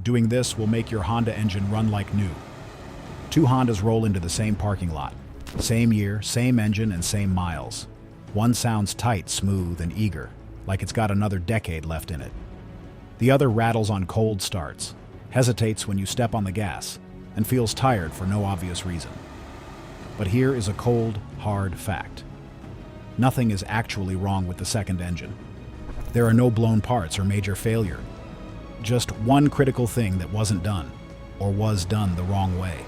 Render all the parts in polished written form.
Doing this will make your Honda engine run like new. Two Hondas roll into the same parking lot. Same year, same engine, and same miles. One sounds tight, smooth, and eager, like it's got another decade left in it. The other rattles on cold starts, hesitates when you step on the gas, and feels tired for no obvious reason. But here is a cold, hard fact. Nothing is actually wrong with the second engine. There are no blown parts or major failure. Just one critical thing that wasn't done, or was done the wrong way.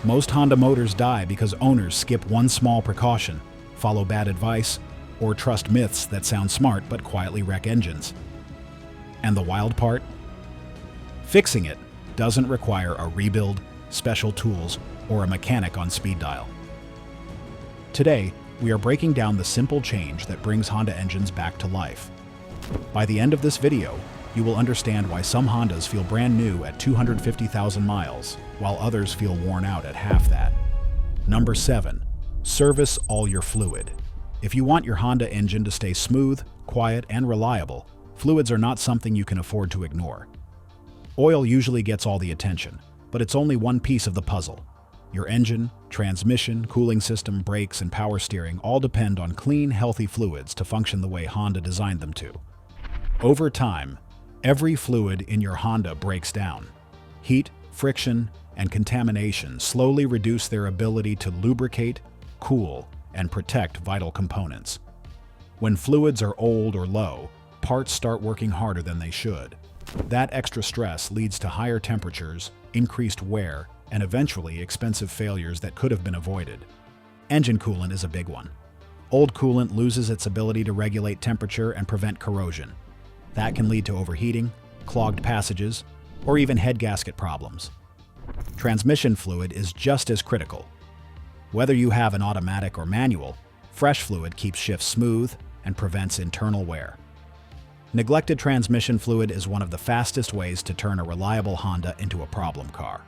Most Honda motors die because owners skip one small precaution, follow bad advice, or trust myths that sound smart but quietly wreck engines. And the wild part? Fixing it doesn't require a rebuild, special tools, or a mechanic on speed dial. Today, we are breaking down the simple change that brings Honda engines back to life. By the end of this video, you will understand why some Hondas feel brand new at 250,000 miles, while others feel worn out at half that. Number 7. Service all your fluid. If you want your Honda engine to stay smooth, quiet, and reliable, fluids are not something you can afford to ignore. Oil usually gets all the attention, but it's only one piece of the puzzle. Your engine, transmission, cooling system, brakes, and power steering all depend on clean, healthy fluids to function the way Honda designed them to. Over time, every fluid in your Honda breaks down. Heat, friction, and contamination slowly reduce their ability to lubricate, cool, and protect vital components. When fluids are old or low, parts start working harder than they should. That extra stress leads to higher temperatures, increased wear, and eventually expensive failures that could have been avoided. Engine coolant is a big one. Old coolant loses its ability to regulate temperature and prevent corrosion. That can lead to overheating, clogged passages, or even head gasket problems. Transmission fluid is just as critical. Whether you have an automatic or manual, fresh fluid keeps shifts smooth and prevents internal wear. Neglected transmission fluid is one of the fastest ways to turn a reliable Honda into a problem car.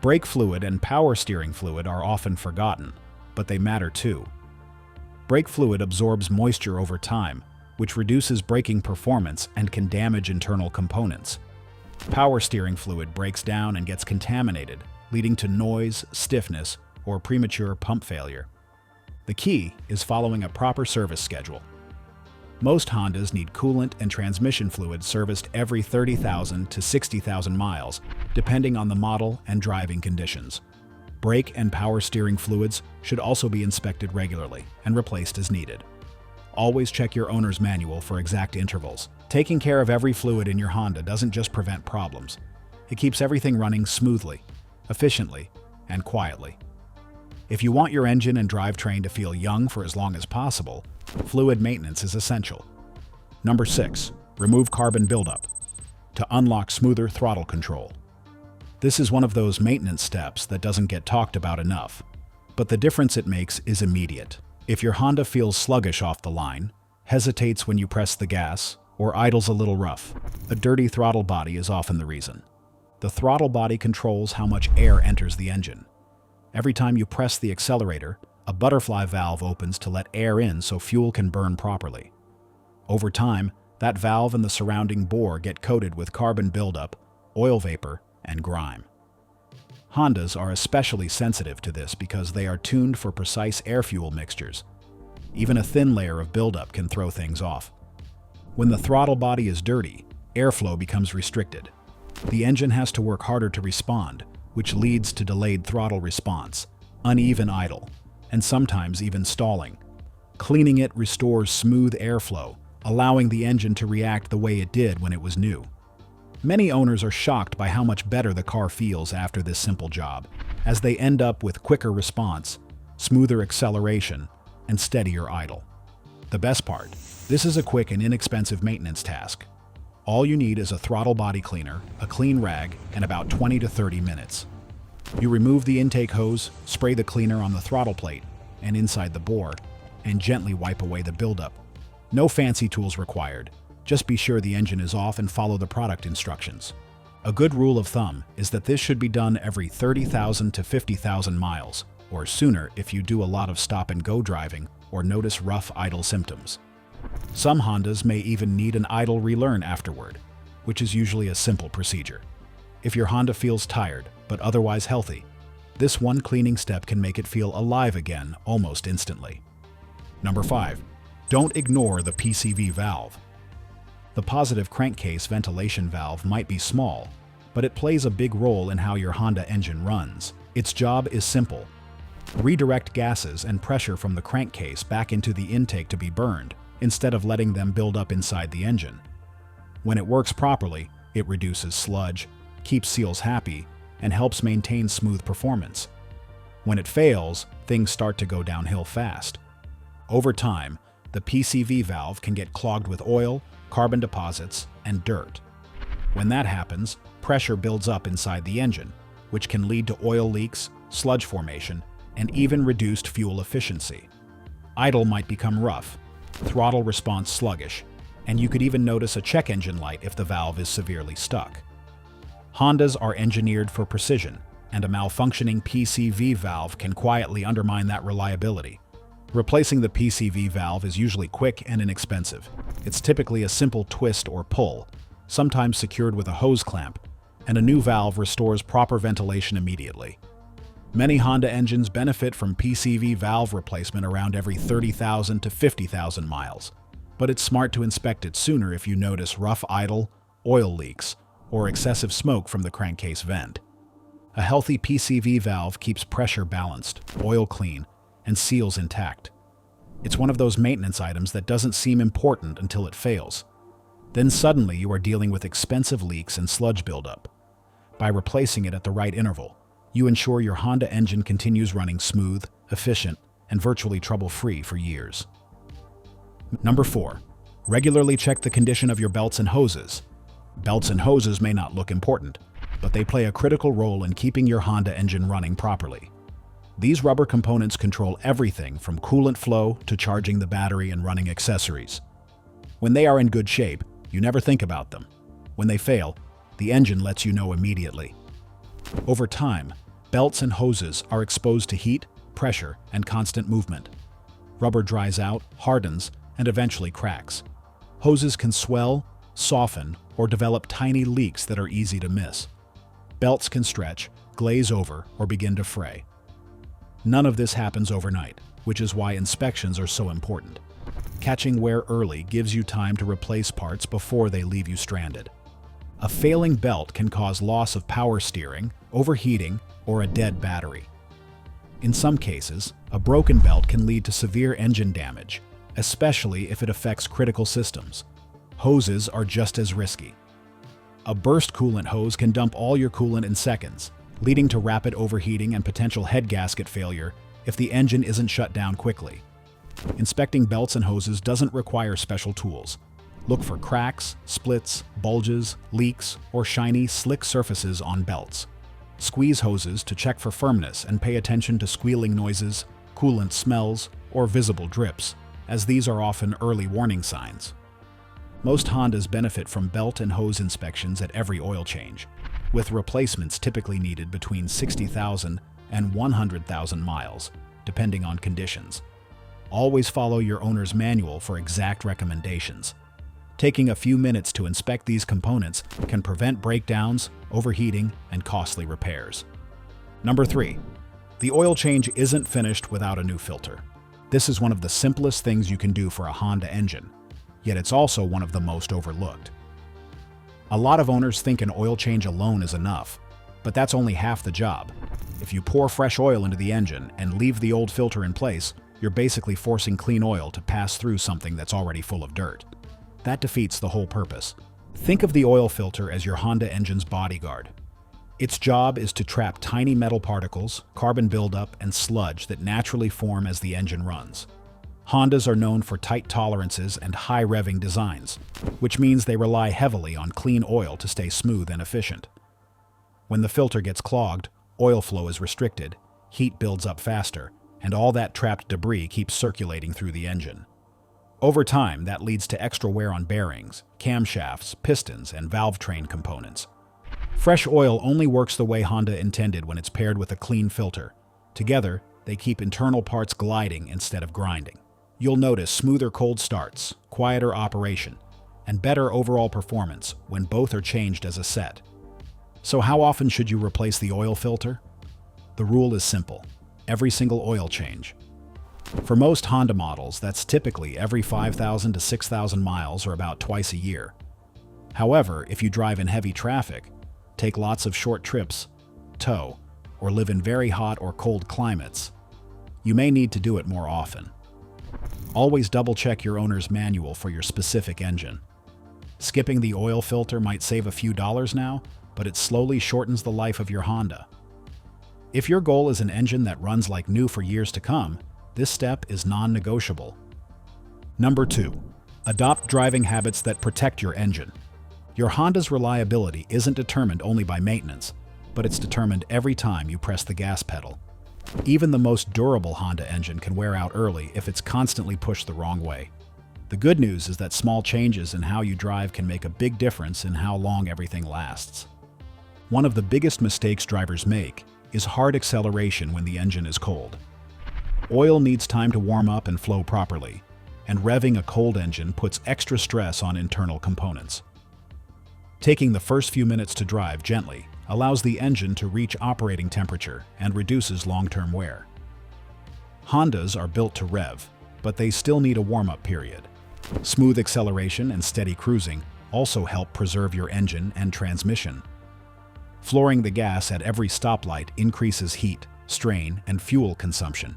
Brake fluid and power steering fluid are often forgotten, but they matter too. Brake fluid absorbs moisture over time, which reduces braking performance and can damage internal components. Power steering fluid breaks down and gets contaminated, leading to noise, stiffness, or premature pump failure. The key is following a proper service schedule. Most Hondas need coolant and transmission fluid serviced every 30,000 to 60,000 miles, depending on the model and driving conditions. Brake and power steering fluids should also be inspected regularly and replaced as needed. Always check your owner's manual for exact intervals. Taking care of every fluid in your Honda doesn't just prevent problems. It keeps everything running smoothly, efficiently, and quietly. If you want your engine and drivetrain to feel young for as long as possible, fluid maintenance is essential. Number 6. Remove carbon buildup to unlock smoother throttle control. This is one of those maintenance steps that doesn't get talked about enough, but the difference it makes is immediate. If your Honda feels sluggish off the line, hesitates when you press the gas, or idles a little rough, a dirty throttle body is often the reason. The throttle body controls how much air enters the engine. Every time you press the accelerator, a butterfly valve opens to let air in so fuel can burn properly. Over time, that valve and the surrounding bore get coated with carbon buildup, oil vapor, and grime. Hondas are especially sensitive to this because they are tuned for precise air-fuel mixtures. Even a thin layer of buildup can throw things off. When the throttle body is dirty, airflow becomes restricted. The engine has to work harder to respond, which leads to delayed throttle response, uneven idle, and sometimes even stalling. Cleaning it restores smooth airflow, allowing the engine to react the way it did when it was new. Many owners are shocked by how much better the car feels after this simple job, as they end up with quicker response, smoother acceleration, and steadier idle. The best part, this is a quick and inexpensive maintenance task. All you need is a throttle body cleaner, a clean rag, and about 20 to 30 minutes. You remove the intake hose, spray the cleaner on the throttle plate and inside the bore, and gently wipe away the buildup. No fancy tools required. Just be sure the engine is off and follow the product instructions. A good rule of thumb is that this should be done every 30,000 to 50,000 miles, or sooner if you do a lot of stop-and-go driving or notice rough idle symptoms. Some Hondas may even need an idle relearn afterward. which is usually a simple procedure. If your Honda feels tired, but otherwise healthy, this one cleaning step can make it feel alive again almost instantly. Number 5. Don't ignore the PCV valve. The positive crankcase ventilation valve might be small, but it plays a big role in how your Honda engine runs. Its job is simple. Redirect gases and pressure from the crankcase back into the intake to be burned, instead of letting them build up inside the engine. When it works properly, it reduces sludge, keeps seals happy, and helps maintain smooth performance. When it fails, things start to go downhill fast. Over time, the PCV valve can get clogged with oil, carbon deposits, and dirt. When that happens, pressure builds up inside the engine, which can lead to oil leaks, sludge formation, and even reduced fuel efficiency. Idle might become rough, throttle response sluggish, and you could even notice a check engine light if the valve is severely stuck. Hondas are engineered for precision, and a malfunctioning PCV valve can quietly undermine that reliability. Replacing the PCV valve is usually quick and inexpensive. It's typically a simple twist or pull, sometimes secured with a hose clamp, and a new valve restores proper ventilation immediately. Many Honda engines benefit from PCV valve replacement around every 30,000 to 50,000 miles, but it's smart to inspect it sooner if you notice rough idle, oil leaks, or excessive smoke from the crankcase vent. A healthy PCV valve keeps pressure balanced, oil clean, and seals intact. It's one of those maintenance items that doesn't seem important until it fails. Then suddenly you are dealing with expensive leaks and sludge buildup. By replacing it at the right interval, you ensure your Honda engine continues running smooth, efficient, and virtually trouble-free for years. Number 4. Regularly check the condition of your belts and hoses. Belts and hoses may not look important, but they play a critical role in keeping your Honda engine running properly. These rubber components control everything from coolant flow to charging the battery and running accessories. When they are in good shape, you never think about them. When they fail, the engine lets you know immediately. Over time, belts and hoses are exposed to heat, pressure, and constant movement. Rubber dries out, hardens, and eventually cracks. Hoses can swell, soften, or develop tiny leaks that are easy to miss. Belts can stretch, glaze over, or begin to fray. None of this happens overnight, which is why inspections are so important. Catching wear early gives you time to replace parts before they leave you stranded. A failing belt can cause loss of power steering, overheating, or a dead battery. In some cases, a broken belt can lead to severe engine damage, especially if it affects critical systems. Hoses are just as risky. A burst coolant hose can dump all your coolant in seconds, leading to rapid overheating and potential head gasket failure if the engine isn't shut down quickly. Inspecting belts and hoses doesn't require special tools. Look for cracks, splits, bulges, leaks, or shiny, slick surfaces on belts. Squeeze hoses to check for firmness and pay attention to squealing noises, coolant smells, or visible drips, as these are often early warning signs. Most Hondas benefit from belt and hose inspections at every oil change, with replacements typically needed between 60,000 and 100,000 miles, depending on conditions. Always follow your owner's manual for exact recommendations. Taking a few minutes to inspect these components can prevent breakdowns, overheating, and costly repairs. Number 3. The oil change isn't finished without a new filter. This is one of the simplest things you can do for a Honda engine, yet it's also one of the most overlooked. A lot of owners think an oil change alone is enough, but that's only half the job. If you pour fresh oil into the engine and leave the old filter in place, you're basically forcing clean oil to pass through something that's already full of dirt. That defeats the whole purpose. Think of the oil filter as your Honda engine's bodyguard. Its job is to trap tiny metal particles, carbon buildup, and sludge that naturally form as the engine runs. Hondas are known for tight tolerances and high revving designs, which means they rely heavily on clean oil to stay smooth and efficient. When the filter gets clogged, oil flow is restricted, heat builds up faster, and all that trapped debris keeps circulating through the engine. Over time, that leads to extra wear on bearings, camshafts, pistons, and valve train components. Fresh oil only works the way Honda intended when it's paired with a clean filter. Together, they keep internal parts gliding instead of grinding. You'll notice smoother cold starts, quieter operation, and better overall performance when both are changed as a set. So how often should you replace the oil filter? The rule is simple: every single oil change. For most Honda models, that's typically every 5,000 to 6,000 miles, or about twice a year. However, if you drive in heavy traffic, take lots of short trips, tow, or live in very hot or cold climates, you may need to do it more often. Always double-check your owner's manual for your specific engine. Skipping the oil filter might save a few dollars now, but it slowly shortens the life of your Honda. If your goal is an engine that runs like new for years to come, this step is non-negotiable. Number 2. Adopt driving habits that protect your engine. Your Honda's reliability isn't determined only by maintenance, but it's determined every time you press the gas pedal. Even the most durable Honda engine can wear out early if it's constantly pushed the wrong way. The good news is that small changes in how you drive can make a big difference in how long everything lasts. One of the biggest mistakes drivers make is hard acceleration when the engine is cold. Oil needs time to warm up and flow properly, and revving a cold engine puts extra stress on internal components. Taking the first few minutes to drive gently allows the engine to reach operating temperature and reduces long-term wear. Hondas are built to rev, but they still need a warm-up period. Smooth acceleration and steady cruising also help preserve your engine and transmission. Flooring the gas at every stoplight increases heat, strain, and fuel consumption.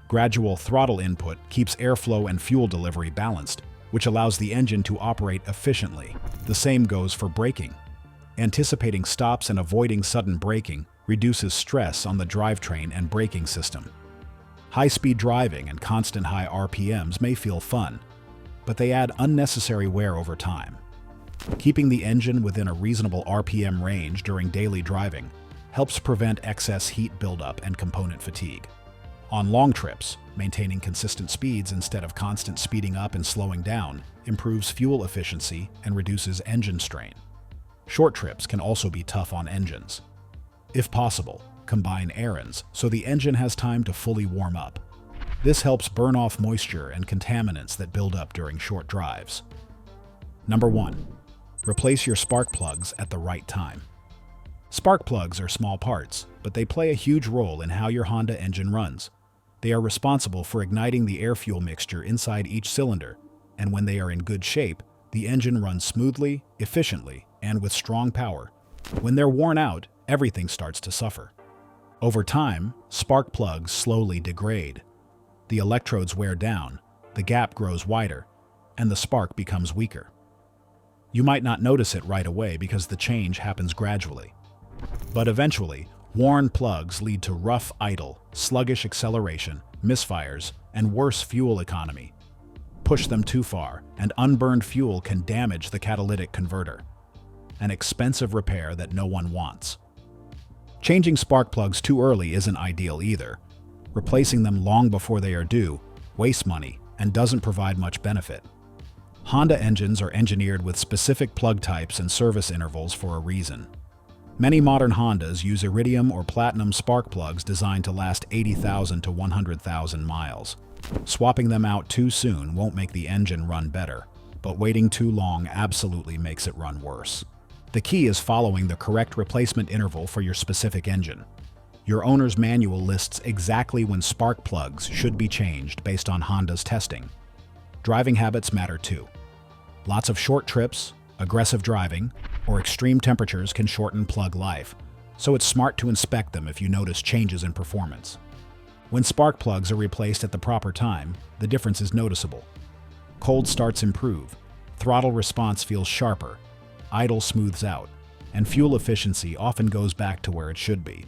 Gradual throttle input keeps airflow and fuel delivery balanced, which allows the engine to operate efficiently. The same goes for braking. Anticipating stops and avoiding sudden braking reduces stress on the drivetrain and braking system. High-speed driving and constant high RPMs may feel fun, but they add unnecessary wear over time. Keeping the engine within a reasonable RPM range during daily driving helps prevent excess heat buildup and component fatigue. On long trips, maintaining consistent speeds instead of constant speeding up and slowing down improves fuel efficiency and reduces engine strain. Short trips can also be tough on engines. If possible, combine errands so the engine has time to fully warm up. This helps burn off moisture and contaminants that build up during short drives. Number 1. Replace your spark plugs at the right time. Spark plugs are small parts, but they play a huge role in how your Honda engine runs. They are responsible for igniting the air-fuel mixture inside each cylinder, and when they are in good shape, the engine runs smoothly, efficiently, and with strong power. When they're worn out, everything starts to suffer. Over time, spark plugs slowly degrade. The electrodes wear down, the gap grows wider, and the spark becomes weaker. You might not notice it right away because the change happens gradually. But eventually, worn plugs lead to rough idle, sluggish acceleration, misfires, and worse fuel economy. Push them too far, and unburned fuel can damage the catalytic converter, an expensive repair that no one wants. Changing spark plugs too early isn't ideal either. Replacing them long before they are due wastes money and doesn't provide much benefit. Honda engines are engineered with specific plug types and service intervals for a reason. Many modern Hondas use iridium or platinum spark plugs designed to last 80,000 to 100,000 miles. Swapping them out too soon won't make the engine run better, but waiting too long absolutely makes it run worse. The key is following the correct replacement interval for your specific engine. Your owner's manual lists exactly when spark plugs should be changed based on Honda's testing. Driving habits matter too. Lots of short trips, aggressive driving, or extreme temperatures can shorten plug life, so it's smart to inspect them if you notice changes in performance. When spark plugs are replaced at the proper time, the difference is noticeable. Cold starts improve, throttle response feels sharper, idle smooths out, and fuel efficiency often goes back to where it should be.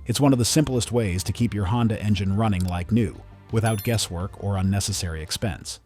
It's one of the simplest ways to keep your Honda engine running like new, without guesswork or unnecessary expense.